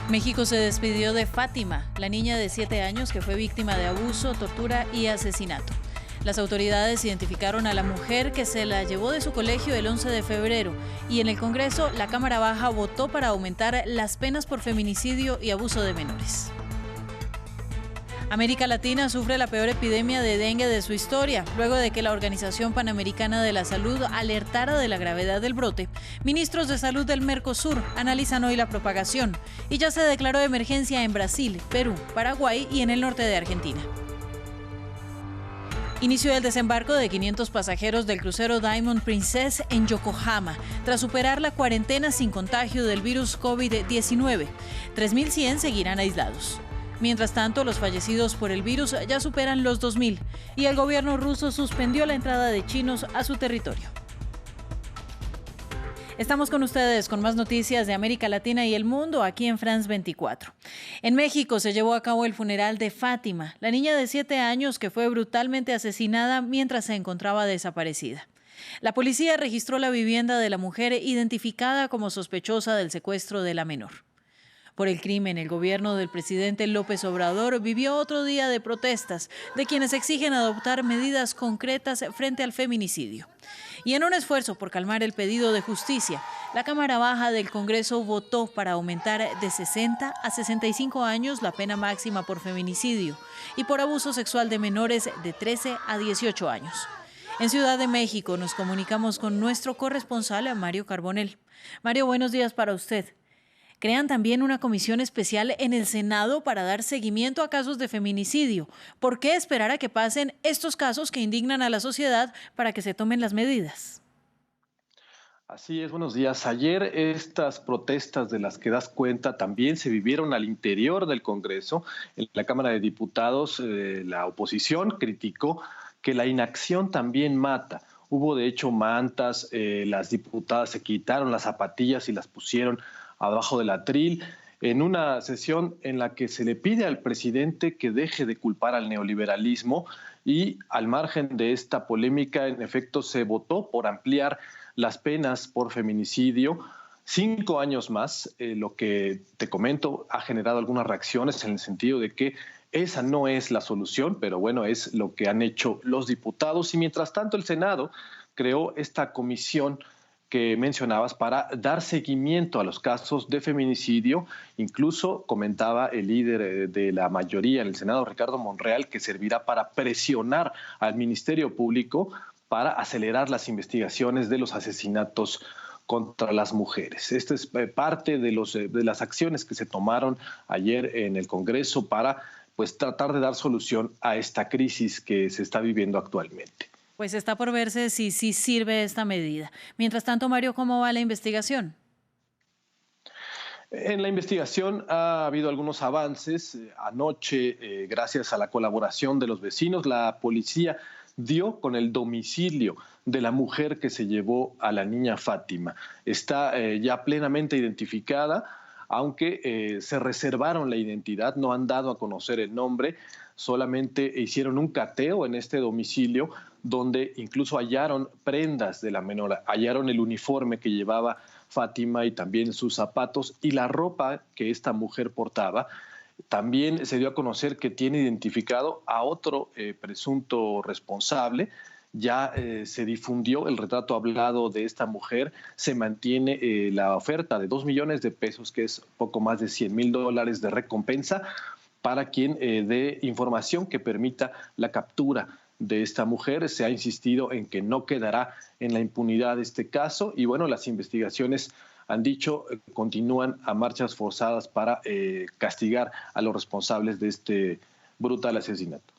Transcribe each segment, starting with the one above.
México se despidió de Fátima, la niña de 7 años que fue víctima de abuso, tortura y asesinato. Las autoridades identificaron a la mujer que se la llevó de su colegio el 11 de febrero y en el Congreso la Cámara Baja votó para aumentar las penas por feminicidio y abuso de menores. América Latina sufre la peor epidemia de dengue de su historia. Luego de que la Organización Panamericana de la Salud alertara de la gravedad del brote, ministros de salud del Mercosur analizan hoy la propagación y ya se declaró emergencia en Brasil, Perú, Paraguay y en el norte de Argentina. Inició el desembarco de 500 pasajeros del crucero Diamond Princess en Yokohama, tras superar la cuarentena sin contagio del virus COVID-19. 3.100 seguirán aislados. Mientras tanto, los fallecidos por el virus ya superan los 2.000 y el gobierno ruso suspendió la entrada de chinos a su territorio. Estamos con ustedes con más noticias de América Latina y el mundo aquí en France 24. En México se llevó a cabo el funeral de Fátima, la niña de 7 años que fue brutalmente asesinada mientras se encontraba desaparecida. La policía registró la vivienda de la mujer identificada como sospechosa del secuestro de la menor. Por el crimen, el gobierno del presidente López Obrador vivió otro día de protestas de quienes exigen adoptar medidas concretas frente al feminicidio. Y en un esfuerzo por calmar el pedido de justicia, la Cámara Baja del Congreso votó para aumentar de 60 a 65 años la pena máxima por feminicidio y por abuso sexual de menores de 13 a 18 años. En Ciudad de México nos comunicamos con nuestro corresponsal, Mario Carbonell. Mario, buenos días para usted. Crean también una comisión especial en el Senado para dar seguimiento a casos de feminicidio. ¿Por qué esperar a que pasen estos casos que indignan a la sociedad para que se tomen las medidas? Así es, buenos días. Ayer estas protestas de las que das cuenta también se vivieron al interior del Congreso. En la Cámara de Diputados, la oposición criticó que la inacción también mata. Hubo de hecho mantas, las diputadas se quitaron las zapatillas y las pusieron abajo del atril, en una sesión en la que se le pide al presidente que deje de culpar al neoliberalismo y al margen de esta polémica, en efecto, se votó por ampliar las penas por feminicidio 5 años más. Lo que te comento ha generado algunas reacciones en el sentido de que esa no es la solución, pero bueno, es lo que han hecho los diputados y mientras tanto el Senado creó esta comisión que mencionabas para dar seguimiento a los casos de feminicidio. Incluso comentaba el líder de la mayoría en el Senado, Ricardo Monreal, que servirá para presionar al Ministerio Público para acelerar las investigaciones de los asesinatos contra las mujeres. Esta es parte de las acciones que se tomaron ayer en el Congreso para tratar de dar solución a esta crisis que se está viviendo actualmente. Pues está por verse si sí sirve esta medida. Mientras tanto, Mario, ¿cómo va la investigación? En la investigación ha habido algunos avances. Anoche, gracias a la colaboración de los vecinos, la policía dio con el domicilio de la mujer que se llevó a la niña Fátima. Está ya plenamente identificada, aunque se reservaron la identidad, no han dado a conocer el nombre, solamente hicieron un cateo en este domicilio donde incluso hallaron prendas de la menor, hallaron el uniforme que llevaba Fátima y también sus zapatos y la ropa que esta mujer portaba. También se dio a conocer que tiene identificado a otro presunto responsable. Ya se difundió el retrato hablado de esta mujer, se mantiene la oferta de 2 millones de pesos, que es poco más de $100,000 de recompensa para quien dé información que permita la captura de esta mujer. Se ha insistido en que no quedará en la impunidad este caso y bueno, las investigaciones han dicho continúan a marchas forzadas para castigar a los responsables de este brutal asesinato.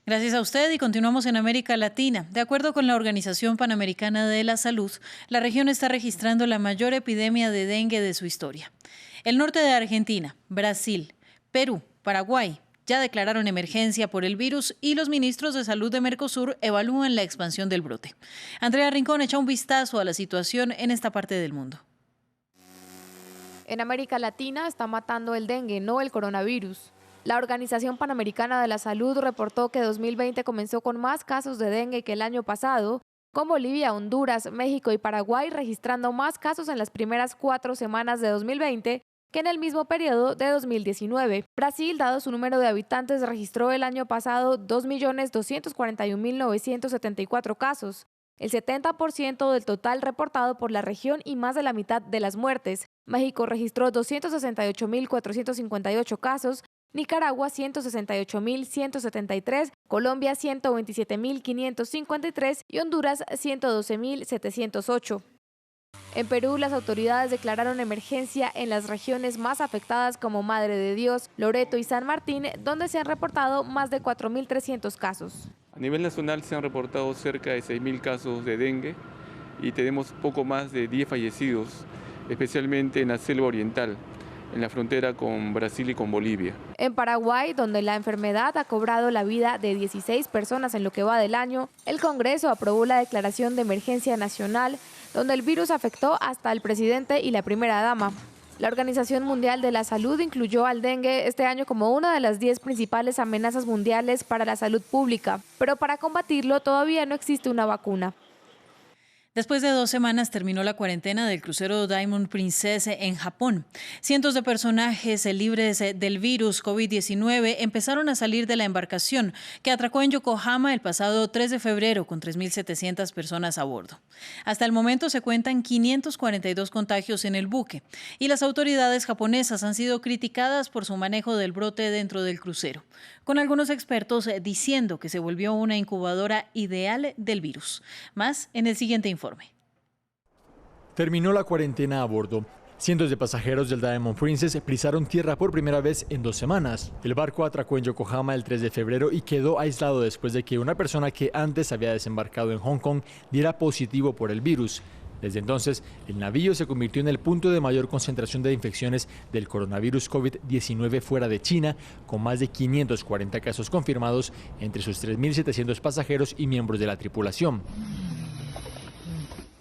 Gracias a usted y continuamos en América Latina. De acuerdo con la Organización Panamericana de la Salud, la región está registrando la mayor epidemia de dengue de su historia. El norte de Argentina, Brasil, Perú, Paraguay ya declararon emergencia por el virus y los ministros de salud de Mercosur evalúan la expansión del brote. Andrea Rincón echa un vistazo a la situación en esta parte del mundo. En América Latina está matando el dengue, no el coronavirus. La Organización Panamericana de la Salud reportó que 2020 comenzó con más casos de dengue que el año pasado, con Bolivia, Honduras, México y Paraguay registrando más casos en las primeras 4 semanas de 2020 que en el mismo periodo de 2019. Brasil, dado su número de habitantes, registró el año pasado 2.241.974 casos, el 70% del total reportado por la región y más de la mitad de las muertes. México registró 268.458 casos, Nicaragua 168.173, Colombia 127.553 y Honduras 112.708. En Perú, las autoridades declararon emergencia en las regiones más afectadas como Madre de Dios, Loreto y San Martín, donde se han reportado más de 4.300 casos. A nivel nacional se han reportado cerca de 6.000 casos de dengue y tenemos poco más de 10 fallecidos, especialmente en la selva oriental, en la frontera con Brasil y con Bolivia. En Paraguay, donde la enfermedad ha cobrado la vida de 16 personas en lo que va del año, el Congreso aprobó la declaración de emergencia nacional, donde el virus afectó hasta al presidente y la primera dama. La Organización Mundial de la Salud incluyó al dengue este año como una de las 10 principales amenazas mundiales para la salud pública, pero para combatirlo todavía no existe una vacuna. Después de 2 semanas terminó la cuarentena del crucero Diamond Princess en Japón. Cientos de personajes libres del virus COVID-19 empezaron a salir de la embarcación que atracó en Yokohama el pasado 3 de febrero con 3.700 personas a bordo. Hasta el momento se cuentan 542 contagios en el buque y las autoridades japonesas han sido criticadas por su manejo del brote dentro del crucero, con algunos expertos diciendo que se volvió una incubadora ideal del virus. Más en el siguiente informe. Terminó la cuarentena a bordo. Cientos de pasajeros del Diamond Princess pisaron tierra por primera vez en 2 semanas. El barco atracó en Yokohama el 3 de febrero y quedó aislado después de que una persona que antes había desembarcado en Hong Kong diera positivo por el virus. Desde entonces, el navío se convirtió en el punto de mayor concentración de infecciones del coronavirus COVID-19 fuera de China, con más de 540 casos confirmados entre sus 3.700 pasajeros y miembros de la tripulación.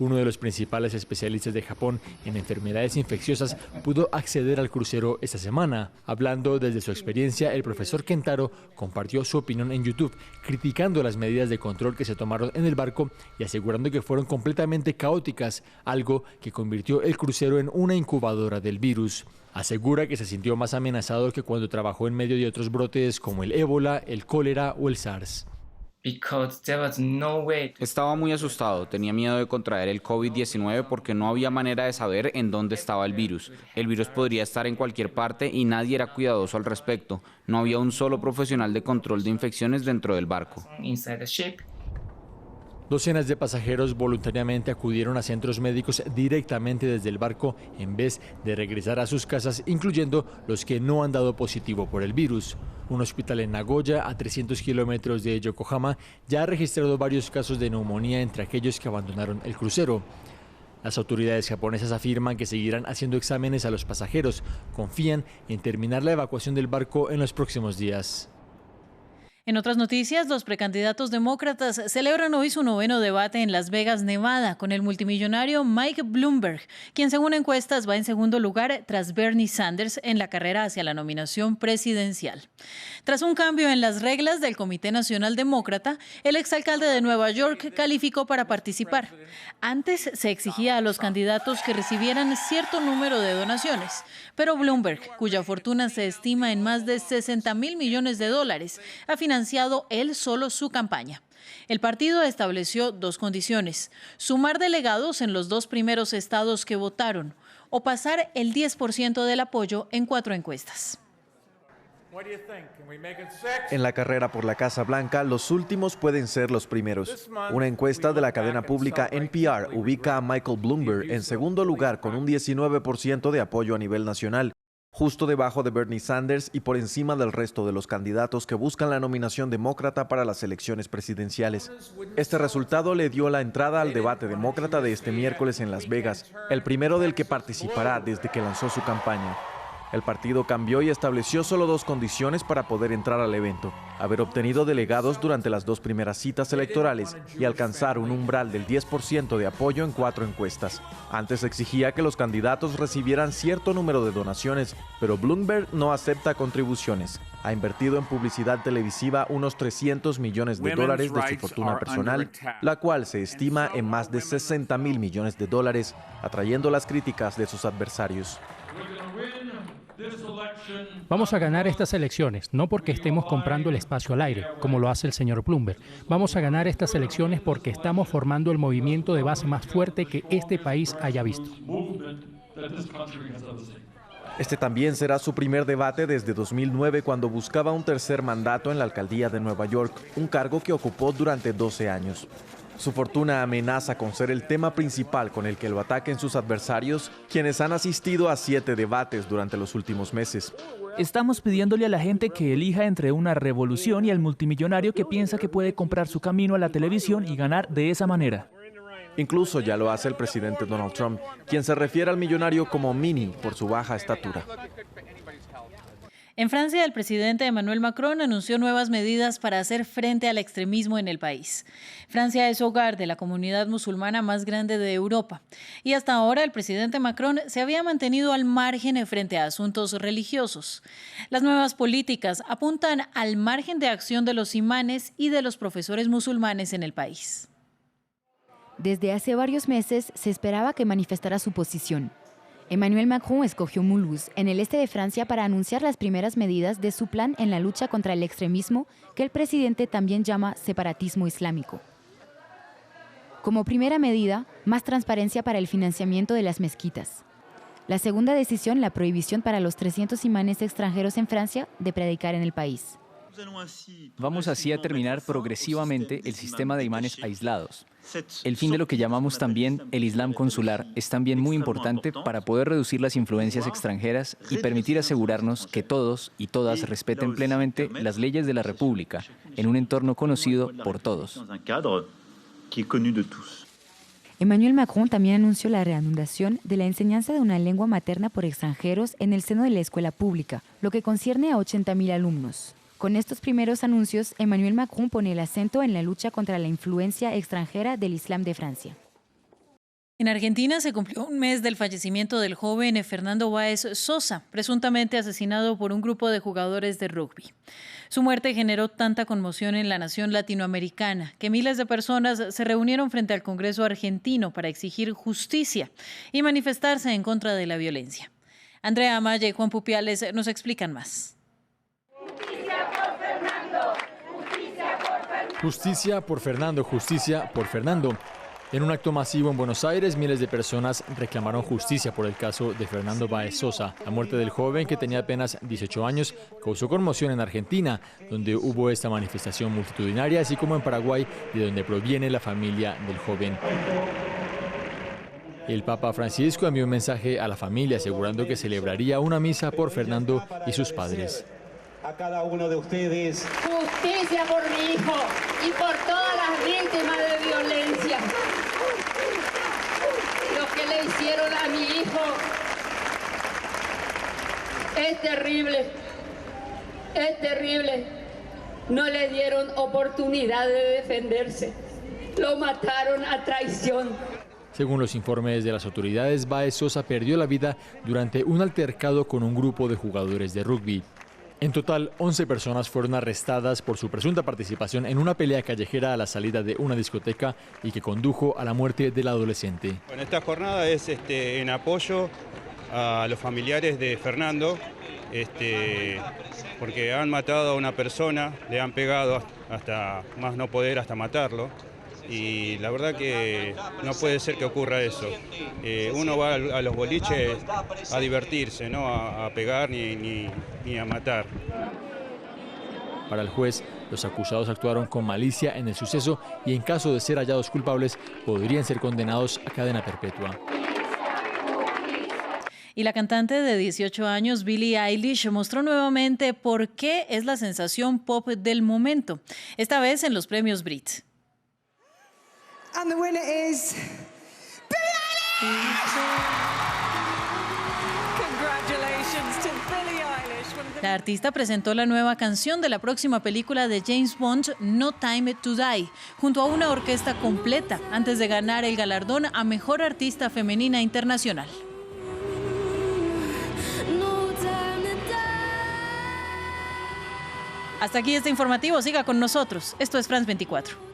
Uno de los principales especialistas de Japón en enfermedades infecciosas pudo acceder al crucero esta semana. Hablando desde su experiencia, el profesor Kentaro compartió su opinión en YouTube, criticando las medidas de control que se tomaron en el barco y asegurando que fueron completamente caóticas, algo que convirtió el crucero en una incubadora del virus. Asegura que se sintió más amenazado que cuando trabajó en medio de otros brotes como el ébola, el cólera o el SARS. Estaba muy asustado, tenía miedo de contraer el COVID-19 porque no había manera de saber en dónde estaba el virus. El virus podría estar en cualquier parte y nadie era cuidadoso al respecto. No había un solo profesional de control de infecciones dentro del barco. Docenas de pasajeros voluntariamente acudieron a centros médicos directamente desde el barco en vez de regresar a sus casas, incluyendo los que no han dado positivo por el virus. Un hospital en Nagoya, a 300 kilómetros de Yokohama, ya ha registrado varios casos de neumonía entre aquellos que abandonaron el crucero. Las autoridades japonesas afirman que seguirán haciendo exámenes a los pasajeros. Confían en terminar la evacuación del barco en los próximos días. En otras noticias, los precandidatos demócratas celebran hoy su 9º debate en Las Vegas, Nevada, con el multimillonario Mike Bloomberg, quien según encuestas va en segundo lugar tras Bernie Sanders en la carrera hacia la nominación presidencial. Tras un cambio en las reglas del Comité Nacional Demócrata, el exalcalde de Nueva York calificó para participar. Antes se exigía a los candidatos que recibieran cierto número de donaciones, pero Bloomberg, cuya fortuna se estima en más de $60.000 millones, ha financiado él solo su campaña. El partido estableció 2 condiciones: sumar delegados en los 2 primeros estados que votaron o pasar el 10% del apoyo en 4 encuestas. En la carrera por la Casa Blanca, los últimos pueden ser los primeros. Una encuesta de la cadena pública NPR ubica a Michael Bloomberg en segundo lugar con un 19% de apoyo a nivel nacional, justo debajo de Bernie Sanders y por encima del resto de los candidatos que buscan la nominación demócrata para las elecciones presidenciales. Este resultado le dio la entrada al debate demócrata de este miércoles en Las Vegas, el primero del que participará desde que lanzó su campaña. El partido cambió y estableció solo 2 condiciones para poder entrar al evento: haber obtenido delegados durante las 2 primeras citas electorales y alcanzar un umbral del 10% de apoyo en 4 encuestas. Antes exigía que los candidatos recibieran cierto número de donaciones, pero Bloomberg no acepta contribuciones. Ha invertido en publicidad televisiva unos $300 millones de su fortuna personal, la cual se estima en más de $60.000 millones, atrayendo las críticas de sus adversarios. Vamos a ganar estas elecciones, no porque estemos comprando el espacio al aire, como lo hace el señor Bloomberg. Vamos a ganar estas elecciones porque estamos formando el movimiento de base más fuerte que este país haya visto. Este también será su primer debate desde 2009, cuando buscaba un tercer mandato en la alcaldía de Nueva York, un cargo que ocupó durante 12 años. Su fortuna amenaza con ser el tema principal con el que lo ataquen sus adversarios, quienes han asistido a 7 debates durante los últimos meses. Estamos pidiéndole a la gente que elija entre una revolución y el multimillonario que piensa que puede comprar su camino a la televisión y ganar de esa manera. Incluso ya lo hace el presidente Donald Trump, quien se refiere al millonario como mini por su baja estatura. En Francia, el presidente Emmanuel Macron anunció nuevas medidas para hacer frente al extremismo en el país. Francia es hogar de la comunidad musulmana más grande de Europa. Y hasta ahora el presidente Macron se había mantenido al margen frente a asuntos religiosos. Las nuevas políticas apuntan al margen de acción de los imanes y de los profesores musulmanes en el país. Desde hace varios meses se esperaba que manifestara su posición. Emmanuel Macron escogió Mulhouse, en el este de Francia, para anunciar las primeras medidas de su plan en la lucha contra el extremismo, que el presidente también llama separatismo islámico. Como primera medida, más transparencia para el financiamiento de las mezquitas. La segunda decisión, la prohibición para los 300 imanes extranjeros en Francia de predicar en el país. Vamos así a terminar progresivamente el sistema de imanes aislados. El fin de lo que llamamos también el Islam consular es también muy importante para poder reducir las influencias extranjeras y permitir asegurarnos que todos y todas respeten plenamente las leyes de la República en un entorno conocido por todos. Emmanuel Macron también anunció la reanudación de la enseñanza de una lengua materna por extranjeros en el seno de la escuela pública, lo que concierne a 80.000 alumnos. Con estos primeros anuncios, Emmanuel Macron pone el acento en la lucha contra la influencia extranjera del Islam de Francia. En Argentina se cumplió un mes del fallecimiento del joven Fernando Báez Sosa, presuntamente asesinado por un grupo de jugadores de rugby. Su muerte generó tanta conmoción en la nación latinoamericana que miles de personas se reunieron frente al Congreso argentino para exigir justicia y manifestarse en contra de la violencia. Andrea Amaya y Juan Pupiales nos explican más. Justicia por Fernando, justicia por Fernando. En un acto masivo en Buenos Aires, miles de personas reclamaron justicia por el caso de Fernando Báez Sosa. La muerte del joven, que tenía apenas 18 años, causó conmoción en Argentina, donde hubo esta manifestación multitudinaria, así como en Paraguay, de donde proviene la familia del joven. El Papa Francisco envió un mensaje a la familia asegurando que celebraría una misa por Fernando y sus padres. A cada uno de ustedes. Justicia por mi hijo y por todas las víctimas de violencia. Lo que le hicieron a mi hijo es terrible, es terrible. No le dieron oportunidad de defenderse. Lo mataron a traición. Según los informes de las autoridades, Báez Sosa perdió la vida durante un altercado con un grupo de jugadores de rugby. En total, 11 personas fueron arrestadas por su presunta participación en una pelea callejera a la salida de una discoteca y que condujo a la muerte del adolescente. Bueno, esta jornada es en apoyo a los familiares de Fernando, porque han matado a una persona, le han pegado hasta más no poder, hasta matarlo. Y la verdad que no puede ser que ocurra eso. Uno va a los boliches a divertirse, no a pegar ni a matar. Para el juez, los acusados actuaron con malicia en el suceso y en caso de ser hallados culpables podrían ser condenados a cadena perpetua. Y la cantante de 18 años, Billie Eilish, mostró nuevamente por qué es la sensación pop del momento, esta vez en los premios Brit. And the winner is Billie Eilish! Congratulations to Billie Eilish. La artista presentó la nueva canción de la próxima película de James Bond, No Time to Die, junto a una orquesta completa, antes de ganar el galardón a Mejor Artista Femenina Internacional. Hasta aquí este informativo, siga con nosotros. Esto es France 24.